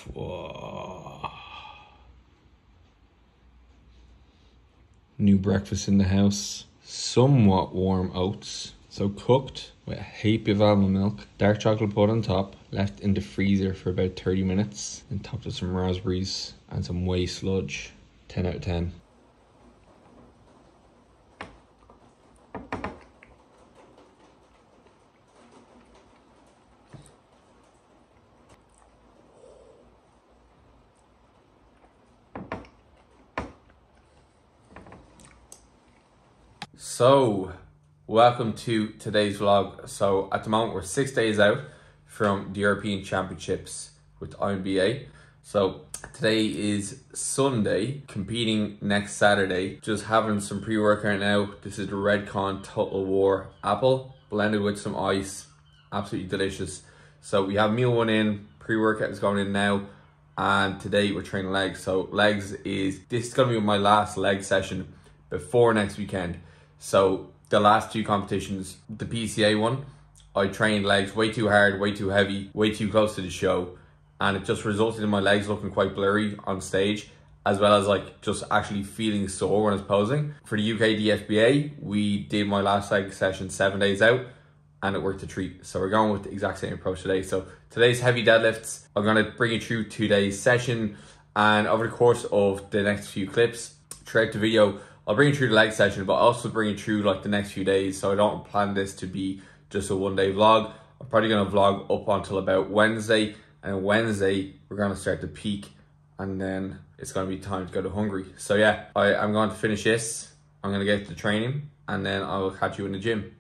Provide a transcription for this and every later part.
Whoa. New breakfast in the house. Somewhat warm oats. So cooked with a heap of almond milk. Dark chocolate put on top. Left in the freezer for about 30 minutes. And topped with some raspberries and some whey sludge. 10 out of 10. So, welcome to today's vlog. So, at the moment we're 6 days out from the European Championships with PNBA. So, today is Sunday, competing next Saturday. Just having some pre-workout now. This is the Redcon Total War apple, blended with some ice. Absolutely delicious. So, we have meal one in, pre-workout is going in now. And today we're training legs. So, this is going to be my last leg session before next weekend. So the last two competitions, the PCA one, I trained legs way too hard, way too heavy, way too close to the show. And it just resulted in my legs looking quite blurry on stage, as well as like just actually feeling sore when I was posing. For the UK DFBA, we did my last leg session 7 days out and it worked a treat. So we're going with the exact same approach today. So today's heavy deadlifts. I'm going to bring you through today's session, and over the course of the next few clips throughout the video, I'll bring you through the leg session, but also bring you through like the next few days. So I don't plan this to be just a one-day vlog. I'm probably going to vlog up until about Wednesday. And on Wednesday, we're going to start the peak. And then it's going to be time to go to Hungary. So yeah, I'm going to finish this. I'm going to get to training. And then I will catch you in the gym.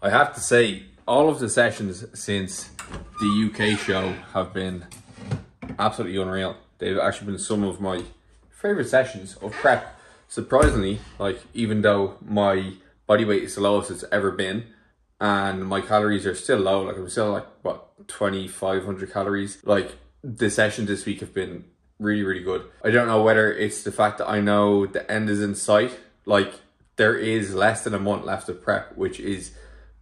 I have to say, all of the sessions since the UK show have been absolutely unreal. They've actually been some of my favorite sessions of prep. Surprisingly, like, even though my body weight is the lowest it's ever been, and my calories are still low. Like I'm still like, what, 2,500 calories. Like the sessions this week have been really, really good. I don't know whether it's the fact that I know the end is in sight. Like there is less than a month left of prep, which is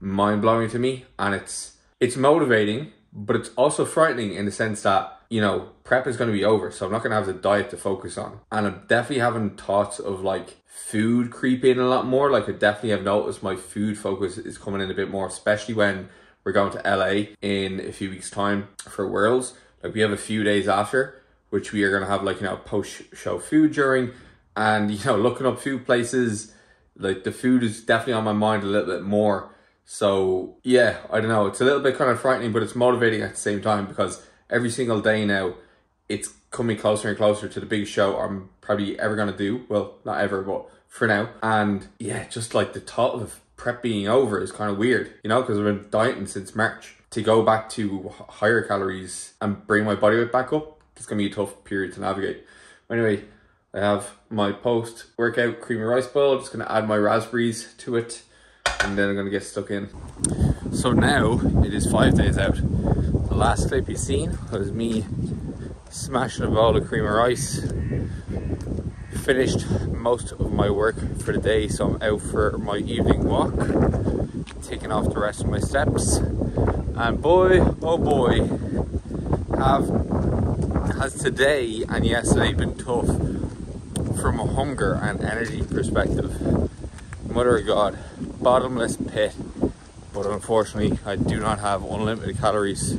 mind-blowing to me, and it's motivating, but it's also frightening in the sense that, you know, prep is going to be over, so I'm not going to have the diet to focus on. And I'm definitely having thoughts of like food creep in a lot more. Like I definitely have noticed my food focus is coming in a bit more, especially when we're going to LA in a few weeks time for Worlds. Like we have a few days after, which we are going to have like, you know, post-show food during, and, you know, looking up food places, like the food is definitely on my mind a little bit more. So yeah, I don't know, it's a little bit kind of frightening, but it's motivating at the same time, because every single day now it's coming closer and closer to the biggest show I'm probably ever going to do. Well, not ever, but for now. And yeah, just like the thought of prep being over is kind of weird, you know, because I've been dieting since March. To go back to higher calories and bring my body weight back up, it's going to be a tough period to navigate. Anyway, I have my post-workout creamy rice bowl. Just going to add my raspberries to it, and then I'm going to get stuck in. So now it is 5 days out. The last clip you've seen was me smashing a bowl of creamy rice. Finished most of my work for the day, so I'm out for my evening walk, taking off the rest of my steps. And boy, oh boy, has today and yesterday been tough from a hunger and energy perspective. Mother of God, bottomless pit. But unfortunately, I do not have unlimited calories,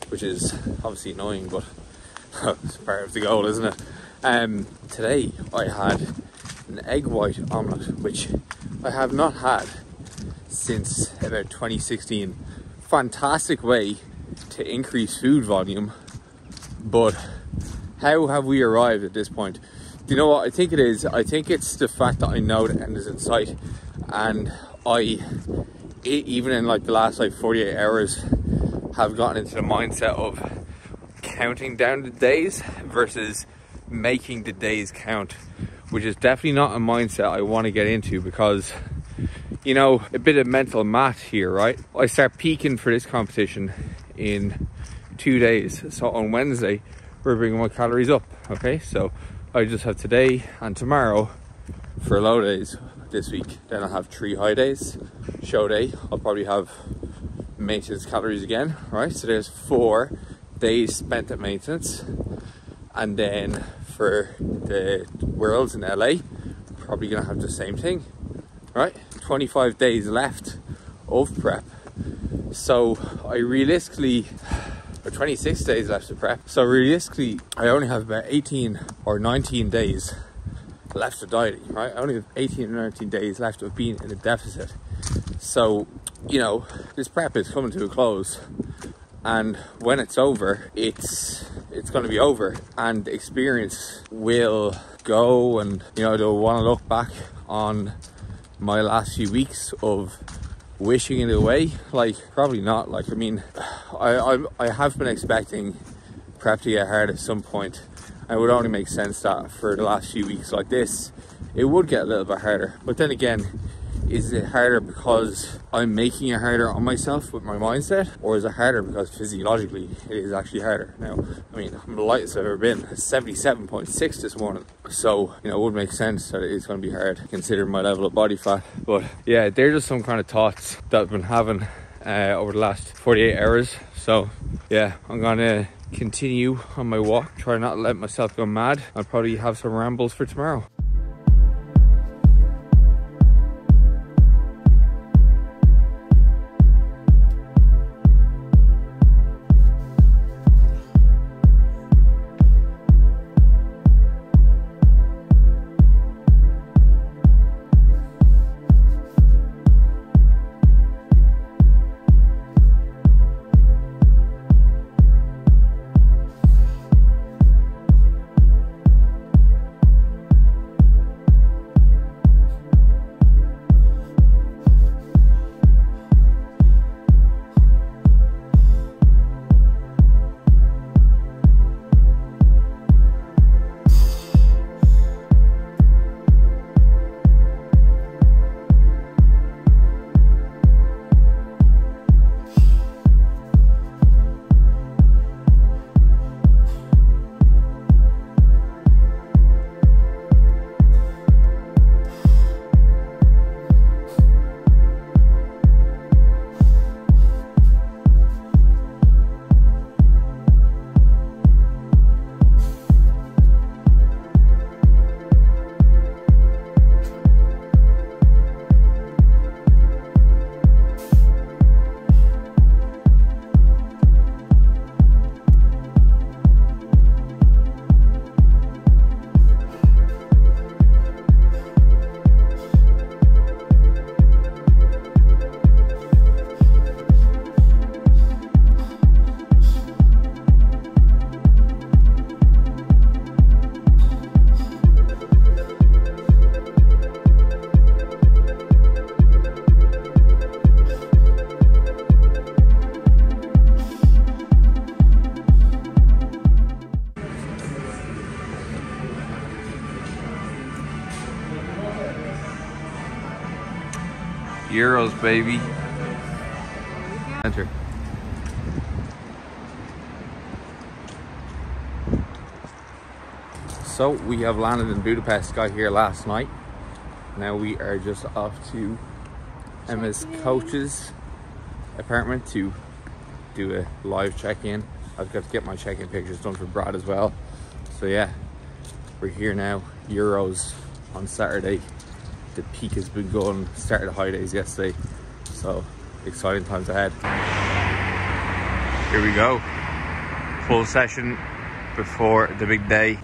which is obviously annoying, but it's part of the goal, isn't it? Today I had an egg white omelette, which I have not had since about 2016. Fantastic way to increase food volume, but how have we arrived at this point? Do you know what I think it is? I think it's the fact that I know the end is in sight, and even in like the last like 48 hours have gotten into the mindset of counting down the days versus making the days count, which is definitely not a mindset I want to get into, because, you know, a bit of mental math here, right? I start peaking for this competition in 2 days. So on Wednesday, we're bringing my calories up, okay? So I just have today and tomorrow for low days this week. Then I'll have 3 high days. Show day, I'll probably have maintenance calories again, right? So there's 4 days spent at maintenance. And then for the Worlds in LA, probably gonna have the same thing, right? 25 days left of prep. So I realistically, or 26 days left of prep. So realistically, I only have about 18 or 19 days left of dieting, right? I only have 18 or 19 days left of being in a deficit. So, you know, this prep is coming to a close. And when it's over, it's going to be over, and the experience will go, and, you know, they'll want to look back on my last few weeks of wishing it away. Like, probably not. Like, I mean, I have been expecting prep to get hard at some point. And it would only make sense that for the last few weeks like this, it would get a little bit harder. But then again, is it harder because I'm making it harder on myself with my mindset? Or is it harder because physiologically it is actually harder? Now, I mean, I'm the lightest I've ever been, 77.6 this morning. So, you know, it would make sense that it is going to be hard considering my level of body fat. But yeah, they're just some kind of thoughts that I've been having over the last 48 hours. So yeah, I'm going to continue on my walk, try not to let myself go mad. I'll probably have some rambles for tomorrow. Euros, baby. Enter. So we have landed in Budapest. Got here last night. Now we are just off to Emma's coach's apartment to do a live check-in. I've got to get my check-in pictures done for Brad as well. So yeah, we're here now. Euros on Saturday. The peak has begun. Started the high days yesterday. So exciting times ahead. Here we go. Full session before the big day.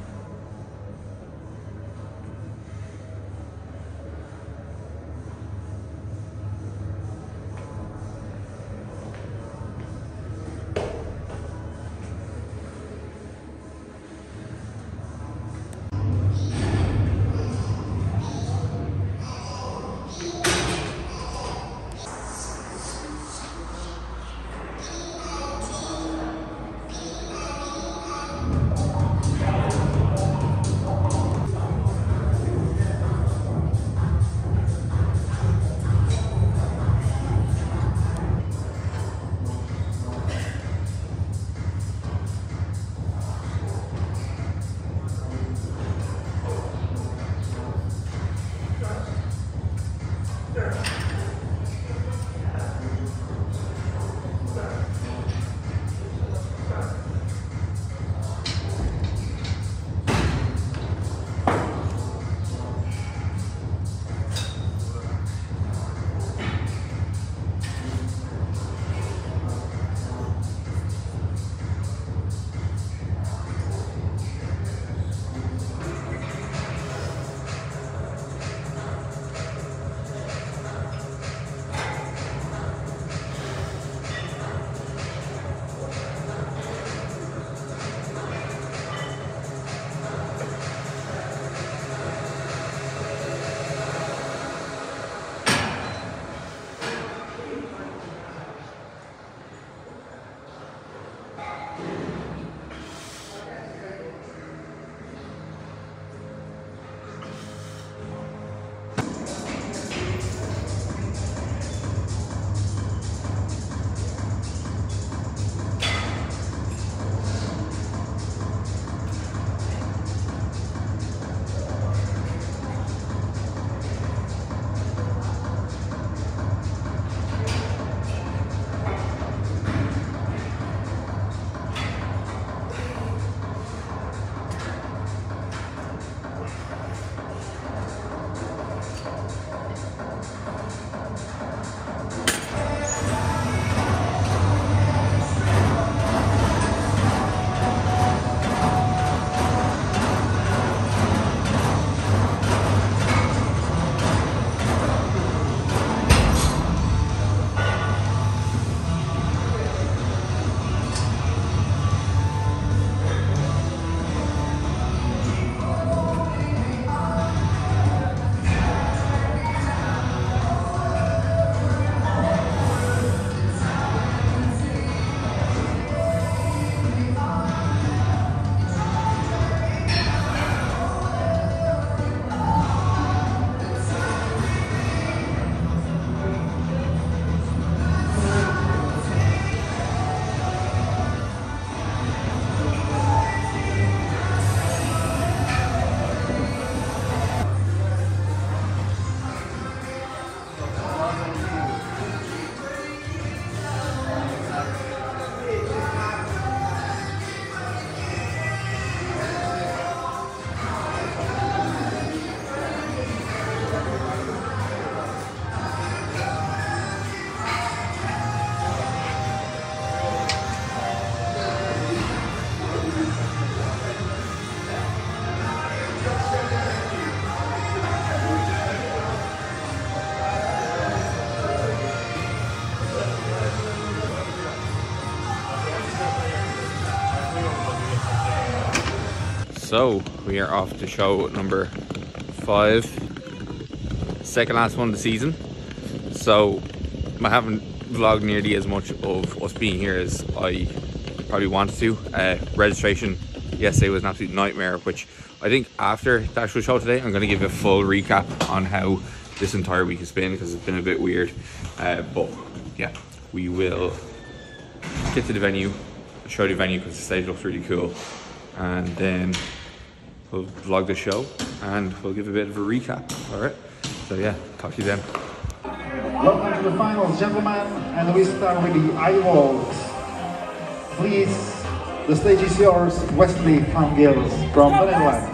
So we are off to show number 5, second last one of the season. So I haven't vlogged nearly as much of us being here as I probably wanted to. Registration yesterday was an absolute nightmare, which I think after the actual show today I'm going to give a full recap on how this entire week has been, because it's been a bit weird. But yeah, we will get to the venue, show the venue because the stage looks really cool, and then we'll vlog the show and we'll give a bit of a recap. All right, so yeah, talk to you then. Welcome to the finals, gentlemen, and we start with the I-Walks. Please, the stage is yours, Wesley van Gils from the Netherlands.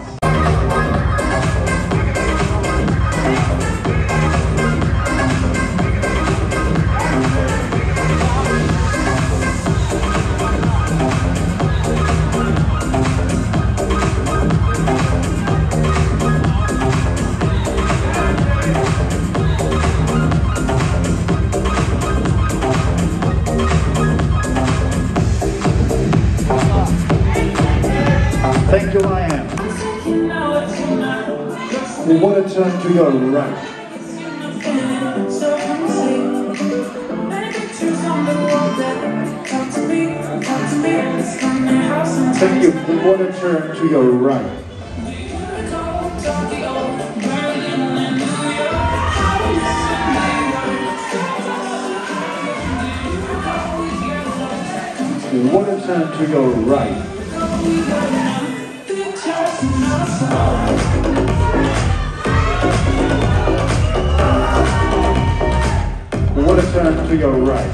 Thank you, Ryan. What a turn to your right. Thank you. What a turn to your right. What a turn to your right. What a turn to your right.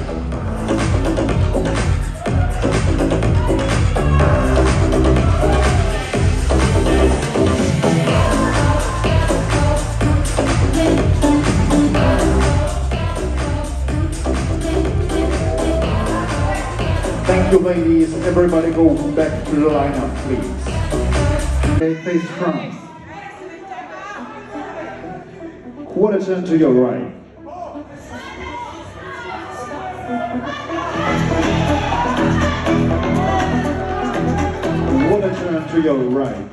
Thank you, ladies. Everybody go back to the lineup, please. Okay, face front. Quarter turn to your right. Quarter turn to your right.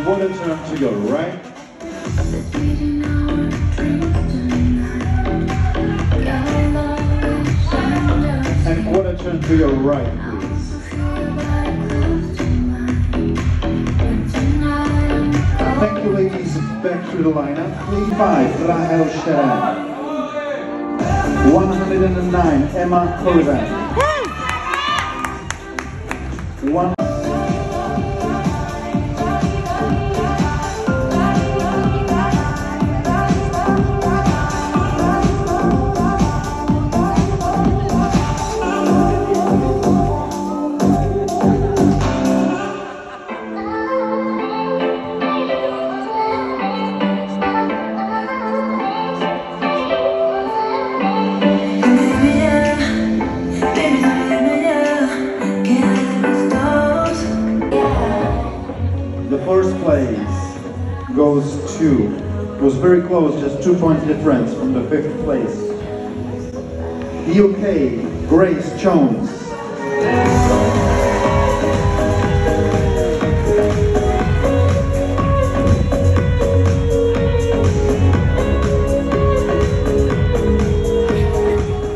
Quarter turn to your right. And quarter turn to your right, please. Thank you, ladies. Back to the lineup. 35, Rahel Sharan. 109, Emma Corrigan. First place goes to, it was very close, just 2 points difference from the 5th place. The UK, Grace Jones.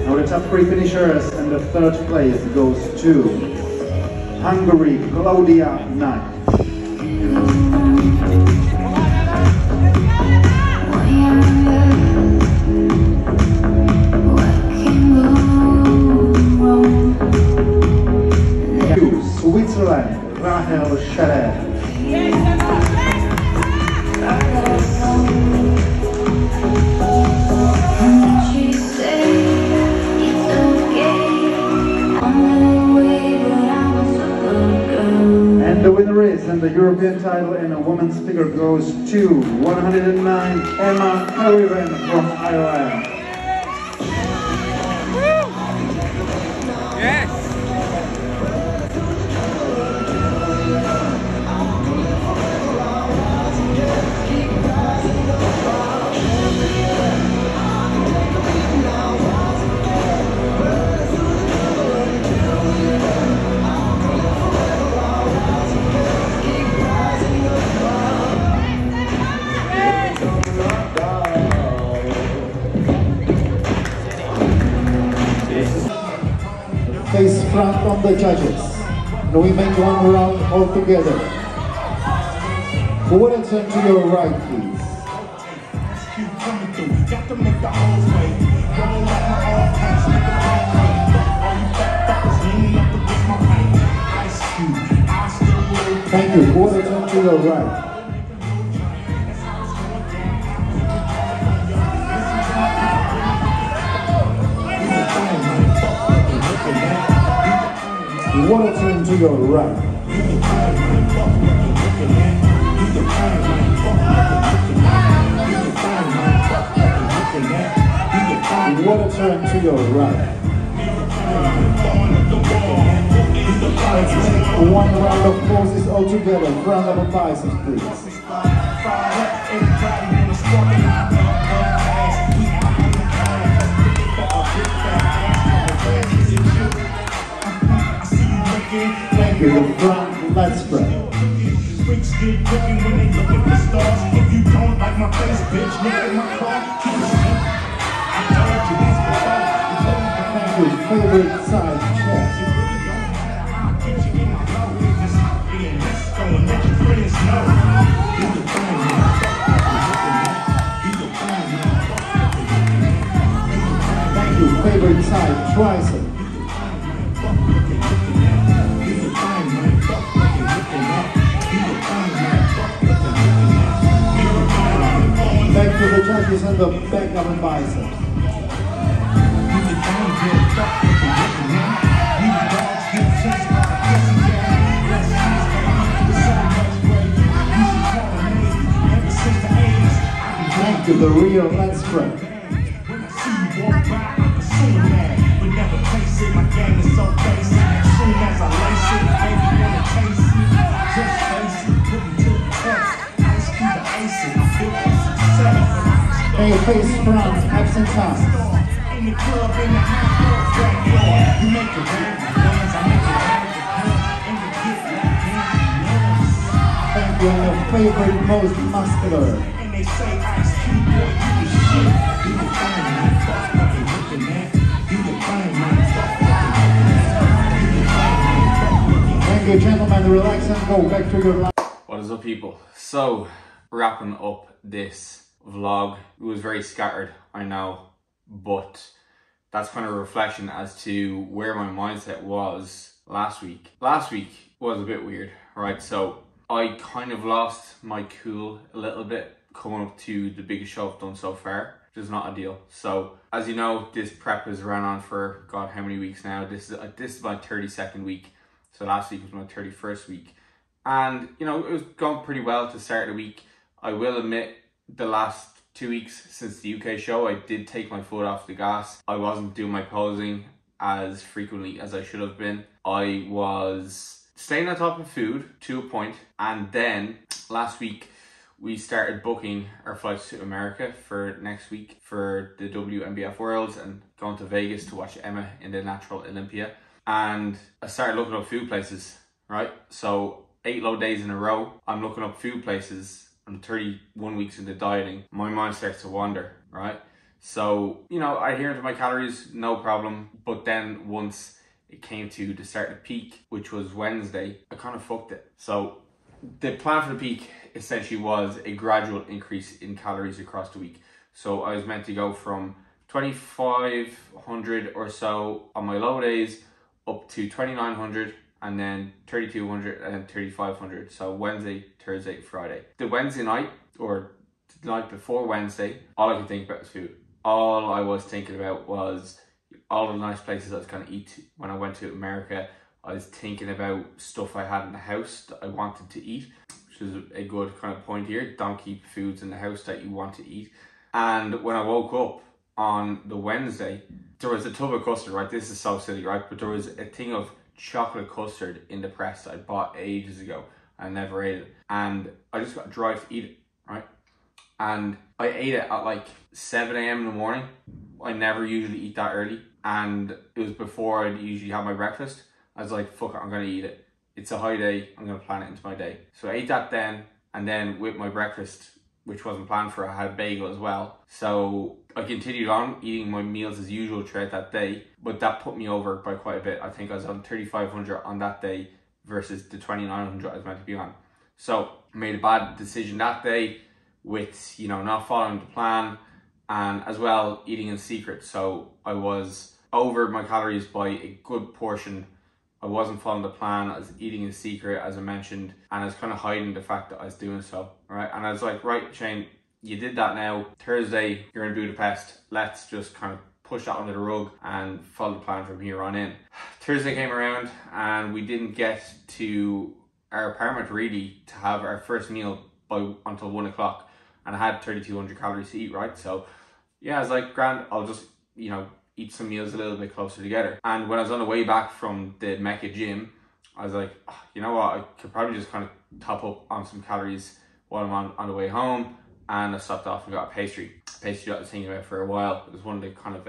Now the top 3 finishers, and the 3rd place goes to Hungary, Claudia Knight. Switzerland, Rahel Sharan. And the winner is, and the European title in a women's figure goes to 109, Emma Corrigan from Ireland. Yes! Face front on the judges. And we make one round all together. Forward and turn to your right, please. Thank you. Forward and turn to your right. Water turn to your right. Water turn to your right. Let's make one round of poses all together. Round of biceps, please. Thank you. The front leg spread. Freaks get looking when they looking for stars. If you don't like my face, bitch, look at my car. I told you this before. Thank you. Favorite side chest. Let your friends know. Thank you. Favorite side tricep. Back to the judges and the back of the biceps. Thank you, the rear leg spread. And your face front, absent times. Thank you, and your favorite, most muscular. Thank you, gentlemen. Relax and go back to your life. What is up, people? So, wrapping up this vlog. It was very scattered, I know, but that's kind of a reflection as to where my mindset was last week. Last week was a bit weird, right? So I kind of lost my cool a little bit coming up to the biggest show I've done so far, which is not ideal. So as you know, this prep has ran on for God how many weeks now. This is my 32nd week. So last week was my 31st week. And you know, it was going pretty well to start the week. I will admit, the last 2 weeks since the UK show, I did take my foot off the gas. I wasn't doing my posing as frequently as I should have been. I was staying on top of food to a point, and then last week we started booking our flights to America for next week for the WNBF Worlds and going to Vegas to watch Emma in the Natural Olympia. And I started looking up food places, right? So 8 low days in a row, I'm looking up food places. I'm 31 weeks into dieting. My mind starts to wander, right? So, you know, I adhere to my calories, no problem. But then once it came to the start of the peak, which was Wednesday, I kind of fucked it. So the plan for the peak essentially was a gradual increase in calories across the week. So I was meant to go from 2,500 or so on my low days up to 2,900, and then 3,200 and then 3,500. So Wednesday, Thursday, Friday. The Wednesday night, or the night before Wednesday, all I could think about was food. All I was thinking about was all the nice places I was going to eat when I went to America. I was thinking about stuff I had in the house that I wanted to eat, which is a good kind of point here. Don't keep foods in the house that you want to eat. And when I woke up on the Wednesday, there was a tub of custard, right? This is so silly, right? But there was a thing of chocolate custard in the press that I bought ages ago. I never ate it. And I just got dry to eat it, right? And I ate it at like 7 a.m. in the morning. I never usually eat that early. And it was before I'd usually have my breakfast. I was like, fuck it, I'm going to eat it. It's a high day. I'm going to plan it into my day. So I ate that then. And then with my breakfast, which wasn't planned for, I had a bagel as well. So I continued on eating my meals as usual throughout that day. But that put me over by quite a bit. I think I was on 3,500 on that day versus the 2900 I was meant to be on. So I made a bad decision that day with, you know, not following the plan, and as well eating in secret. So I was over my calories by a good portion. I wasn't following the plan. I was eating in secret, as I mentioned, and I was kind of hiding the fact that I was doing so, right? And I was like, right, Shane, you did that now. Thursday, you're in Budapest. Let's just kind of push that under the rug and follow the plan from here on in. Thursday came around and we didn't get to our apartment really to have our first meal until 1 o'clock. And I had 3,200 calories to eat, right? So yeah, I was like, grand, I'll just, you know, eat some meals a little bit closer together. And when I was on the way back from the Mecca gym, I was like, oh, you know what, I could probably just kind of top up on some calories while I'm on the way home. And I stopped off and got a pastry that I was thinking about for a while. It was one of the kind of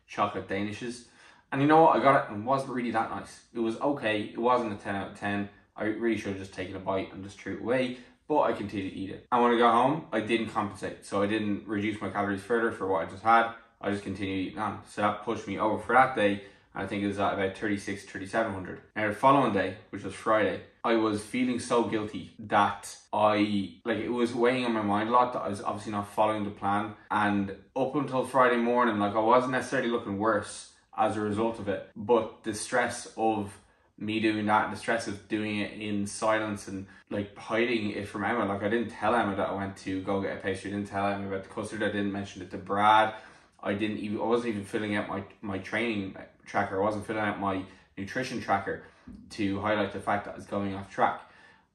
chocolate danishes. And you know what, I got it and it wasn't really that nice. It was okay, it wasn't a 10 out of 10. I really should have just taken a bite and just threw it away, but I continued to eat it. And when I got home, I didn't compensate. So I didn't reduce my calories further for what I just had. I just continued eating on. So that pushed me over for that day. I think it was at about 3,700. Now the following day, which was Friday, I was feeling so guilty that it was weighing on my mind a lot that I was obviously not following the plan. And up until Friday morning, like I wasn't necessarily looking worse as a result of it, but the stress of me doing that, the stress of doing it in silence and like hiding it from Emma. Like I didn't tell Emma that I went to go get a pastry. I didn't tell Emma about the custard. I didn't mention it to Brad. I wasn't even filling out my training tracker. I wasn't filling out my nutrition tracker to highlight the fact that I was going off track.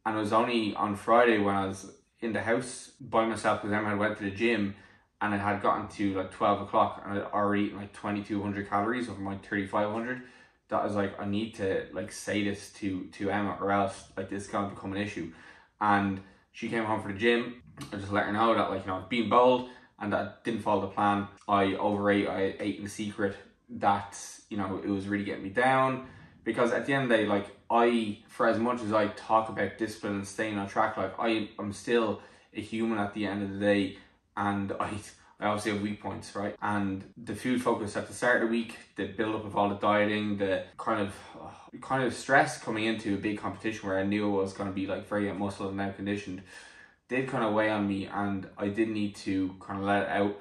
And it was only on Friday when I was in the house by myself, because Emma had went to the gym and it had gotten to like 12 o'clock and I'd already eaten like 2,200 calories of my 3,500, that I was like, I need to like say this to Emma or else like this is going to become an issue. And she came home from the gym. I just let her know that, like, you know, I was being bold and that I didn't follow the plan. I overate, I ate in secret, that, you know, it was really getting me down. Because at the end of the day, like, for as much as I talk about discipline and staying on track, like, I'm still a human at the end of the day, and I obviously have weak points, right? And the food focus at the start of the week, the build up of all the dieting, the kind of stress coming into a big competition where I knew I was going to be like very muscle and now conditioned, did kind of weigh on me, and I did need to kind of let it out.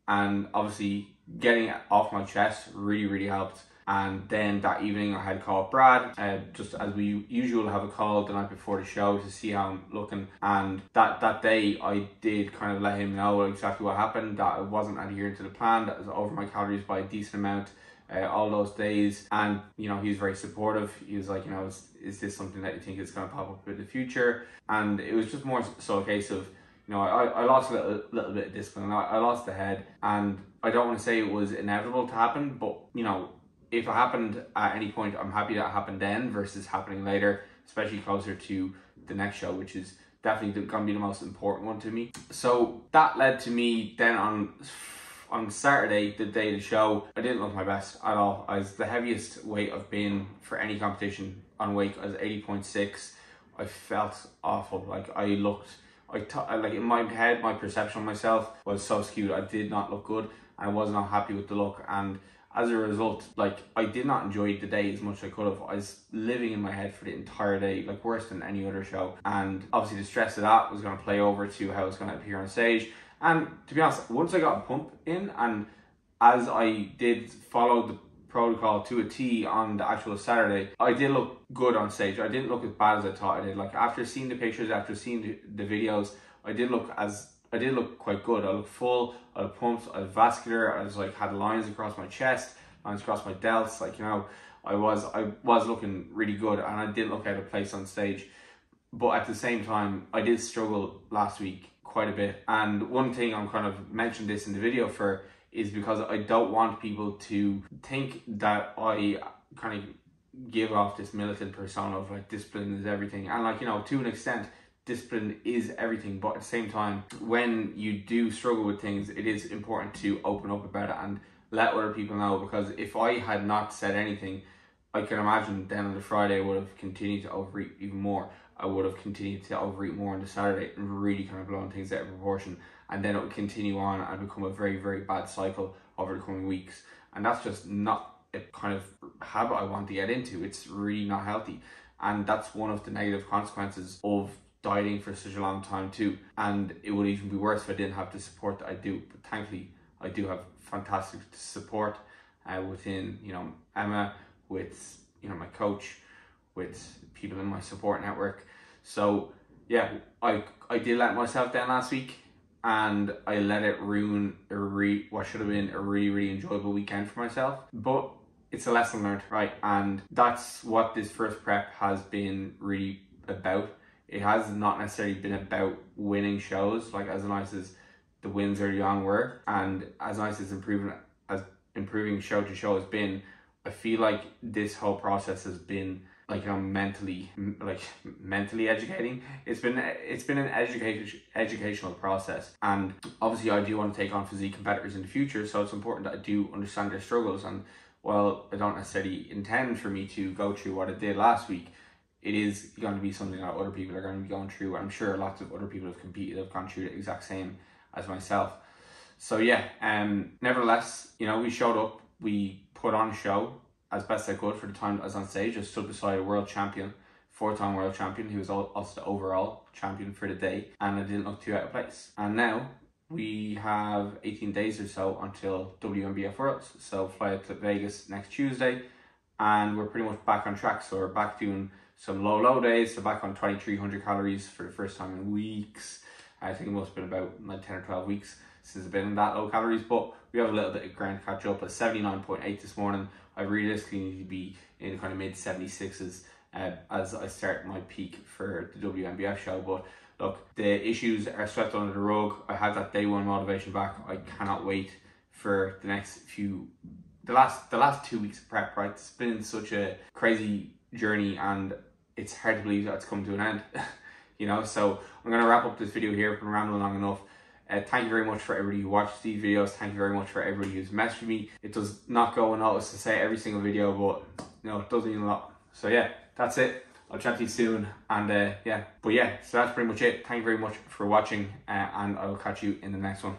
And obviously getting it off my chest really, really helped. And then that evening I had called Brad, just as we usually have a call the night before the show to see how I'm looking. And that day I did kind of let him know exactly what happened, that I wasn't adhering to the plan, that I was over my calories by a decent amount all those days. And, you know, he's very supportive. He was like, you know, is this something that you think is going to pop up in the future? And it was just more so a case of, you know, I lost a little bit of discipline. I lost the head, and I don't want to say it was inevitable to happen, but, you know, if it happened at any point, I'm happy that it happened then versus happening later, especially closer to the next show, which is definitely going to be the most important one to me. So that led to me then on Saturday, the day of the show, I didn't look my best at all. I was the heaviest weight I've been for any competition on weight. I was 80.6. I felt awful. Like like in my head, my perception of myself was so skewed. I did not look good. I was not happy with the look, and as a result, like, I did not enjoy the day as much as I could have. I was living in my head for the entire day, like worse than any other show. And obviously the stress of that was going to play over to how I was going to appear on stage. And to be honest, once I got a pump in, and as I did follow the protocol to a T on the actual Saturday, I did look good on stage. I didn't look as bad as I thought I did. Like, after seeing the pictures, after seeing the videos, I did look quite good. I looked full, I was pumped, I was vascular, I was like, had lines across my chest, lines across my delts, like, you know, I was looking really good, and I didn't look out of place on stage. But at the same time, I did struggle last week quite a bit. And one thing I'm kind of mentioned this in the video for is because I don't want people to think that I kind of give off this militant persona of like discipline is everything. And like, you know, to an extent, discipline is everything, but at the same time, when you do struggle with things, it is important to open up about it and let other people know. Because if I had not said anything, I can imagine then on the Friday I would have continued to overeat even more. I would have continued to overeat more on the Saturday and really kind of blown things out of proportion, and then it would continue on and become a very, very bad cycle over the coming weeks. And that's just not a kind of habit I want to get into. It's really not healthy. And that's one of the negative consequences of dieting for such a long time too. And it would even be worse if I didn't have the support that I do. But thankfully, I do have fantastic support within, you know, Emma, with, you know, my coach, with people in my support network. So yeah, I did let myself down last week, and I let it ruin what should have been a really enjoyable weekend for myself. But it's a lesson learned, right? And that's what this first prep has been really about. It has not necessarily been about winning shows, like as nice as the wins early on were, and as nice as improving show to show has been. I feel like this whole process has been, like, you know, mentally educating. It's been an educational process, and obviously I do want to take on physique competitors in the future, so it's important that I do understand their struggles. And while I don't necessarily intend for me to go through what I did last week, it is going to be something that other people are going to be going through. I'm sure lots of other people have competed, have gone through the exact same as myself. So yeah, nevertheless, you know, we showed up, we put on a show as best I could for the time that I was on stage. I stood beside a world champion, 4-time world champion, who was also the overall champion for the day, and I didn't look too out of place. And now we have 18 days or so until WNBF Worlds. So fly out to Vegas next Tuesday, and we're pretty much back on track. So we're back doing some low days, so back on 2,300 calories for the first time in weeks. I think it must have been about like 10 or 12 weeks since I've been in that low calories, but we have a little bit of ground to catch up. At 79.8 this morning, I realistically need to be in the kind of mid 76s as I start my peak for the WNBF show. But look, the issues are swept under the rug. I have that day one motivation back. I cannot wait for the next the last 2 weeks of prep, right? It's been such a crazy journey, and it's hard to believe that it's come to an end. You know, so I'm going to wrap up this video here. I've been rambling long enough. Thank you very much for everybody who watched these videos. Thank you very much for everybody who's messaged me. It does not go unnoticed to say every single video, but you know, it does mean a lot. So yeah, that's it. I'll chat to you soon. And so that's pretty much it. Thank you very much for watching, and I will catch you in the next one.